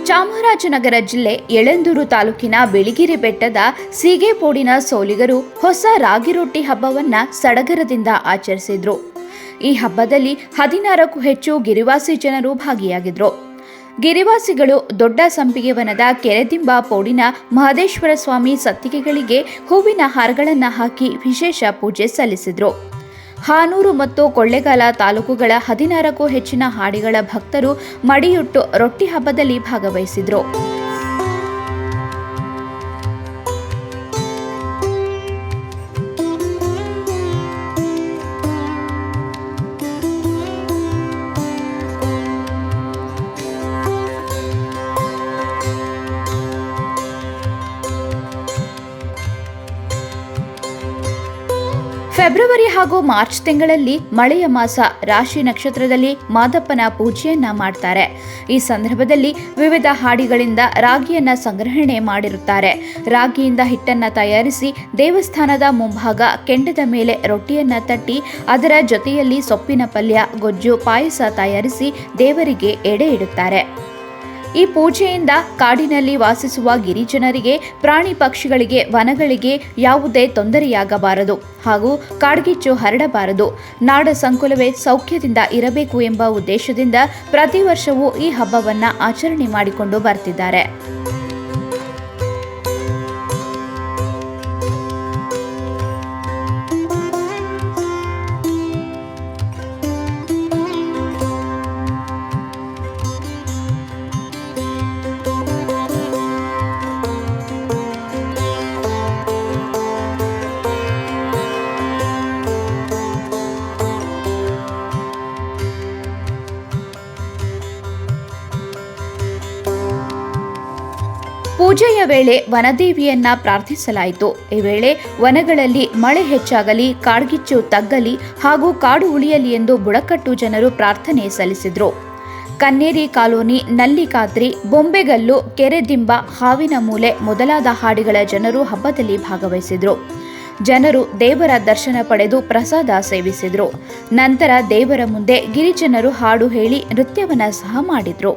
ಚಾಮರಾಜನಗರ ಜಿಲ್ಲೆ ಯಳಂದೂರು ತಾಲೂಕಿನ ಬಿಳಿಗಿರಿ ಬೆಟ್ಟದ ಸೀಗೆಪೋಡಿನ ಸೋಲಿಗರು ಹೊಸ ರಾಗಿ ರೊಟ್ಟಿ ಹಬ್ಬವನ್ನ ಸಡಗರದಿಂದ ಆಚರಿಸಿದ್ರು. ಈ ಹಬ್ಬದಲ್ಲಿ 16ಕ್ಕೂ ಹೆಚ್ಚು ಗಿರಿವಾಸಿ ಜನರು ಭಾಗಿಯಾಗಿದ್ರು. ಗಿರಿವಾಸಿಗಳು ದೊಡ್ಡ ಸಂಪಿಗೆ ವನದ ಕೆರೆದಿಂಬ ಪೋಡಿನ ಮಹದೇಶ್ವರ ಸ್ವಾಮಿ ಸತ್ತಿಗೆಗಳಿಗೆ ಹೂವಿನ ಹಾರಗಳನ್ನು ಹಾಕಿ ವಿಶೇಷ ಪೂಜೆ ಸಲ್ಲಿಸಿದ್ರು. ಹಾನೂರು ಮತ್ತು ಕೊಳ್ಳೇಗಾಲ ತಾಲೂಕುಗಳ 16ಕ್ಕೂ ಹೆಚ್ಚಿನ ಹಾಡಿಗಳ ಭಕ್ತರು ಮಡಿಯುಟ್ಟು ರೊಟ್ಟಿ ಹಬ್ಬದಲ್ಲಿ ಭಾಗವಹಿಸಿದ್ರು. ಫೆಬ್ರವರಿ ಹಾಗೂ ಮಾರ್ಚ್ ತಿಂಗಳಲ್ಲಿ ಮಳೆಯ ಮಾಸ ರಾಶಿ ನಕ್ಷತ್ರದಲ್ಲಿ ಮಾದಪ್ಪನ ಪೂಜೆಯನ್ನ ಮಾಡ್ತಾರೆ. ಈ ಸಂದರ್ಭದಲ್ಲಿ ವಿವಿಧ ಹಾಡಿಗಳಿಂದ ರಾಗಿಯನ್ನ ಸಂಗ್ರಹಣೆ ಮಾಡಿರುತ್ತಾರೆ. ರಾಗಿಯಿಂದ ಹಿಟ್ಟನ್ನ ತಯಾರಿಸಿ ದೇವಸ್ಥಾನದ ಮುಂಭಾಗ ಕೆಂಡದ ಮೇಲೆ ರೊಟ್ಟಿಯನ್ನ ತಟ್ಟಿ ಅದರ ಜೊತೆಯಲ್ಲಿ ಸೊಪ್ಪಿನ ಪಲ್ಯ, ಗೊಜ್ಜು, ಪಾಯಸ ತಯಾರಿಸಿ ದೇವರಿಗೆ ಎಡೆ ಇಡುತ್ತಾರೆ. ಈ ಪೂಜೆಯಿಂದ ಕಾಡಿನಲ್ಲಿ ವಾಸಿಸುವ ಗಿರಿಜನರಿಗೆ, ಪ್ರಾಣಿ ಪಕ್ಷಿಗಳಿಗೆ, ವನಗಳಿಗೆ ಯಾವುದೇ ತೊಂದರೆಯಾಗಬಾರದು ಹಾಗೂ ಕಾಡ್ಗಿಚ್ಚು ಹರಡಬಾರದು, ನಾಡ ಸಂಕುಲವೇ ಸೌಖ್ಯದಿಂದ ಇರಬೇಕು ಎಂಬ ಉದ್ದೇಶದಿಂದ ಪ್ರತಿ ವರ್ಷವೂ ಈ ಹಬ್ಬವನ್ನ ಆಚರಣೆ ಮಾಡಿಕೊಂಡು ಬರ್ತಿದ್ದಾರೆ. ಪೂಜೆಯ ವೇಳೆ ವನದೇವಿಯನ್ನ ಪ್ರಾರ್ಥಿಸಲಾಯಿತು. ಈ ವೇಳೆ ವನಗಳಲ್ಲಿ ಮಳೆ ಹೆಚ್ಚಾಗಲಿ, ಕಾಡ್ಗಿಚ್ಚು ತಗ್ಗಲಿ ಹಾಗೂ ಕಾಡು ಉಳಿಯಲಿ ಎಂದು ಬುಡಕಟ್ಟು ಜನರು ಪ್ರಾರ್ಥನೆ ಸಲ್ಲಿಸಿದ್ರು. ಕನ್ನೇರಿ ಕಾಲೋನಿ, ನಲ್ಲಿಕಾತ್ರಿ, ಬೊಂಬೆಗಲ್ಲು, ಕೆರೆದಿಂಬ, ಹಾವಿನ ಮೂಲೆ ಮೊದಲಾದ ಹಾಡಿಗಳ ಜನರು ಹಬ್ಬದಲ್ಲಿ ಭಾಗವಹಿಸಿದ್ರು. ಜನರು ದೇವರ ದರ್ಶನ ಪಡೆದು ಪ್ರಸಾದ ಸೇವಿಸಿದ್ರು. ನಂತರ ದೇವರ ಮುಂದೆ ಗಿರಿಜನರು ಹಾಡು ಹೇಳಿ ನೃತ್ಯವನ್ನ ಸಹ ಮಾಡಿದ್ರು.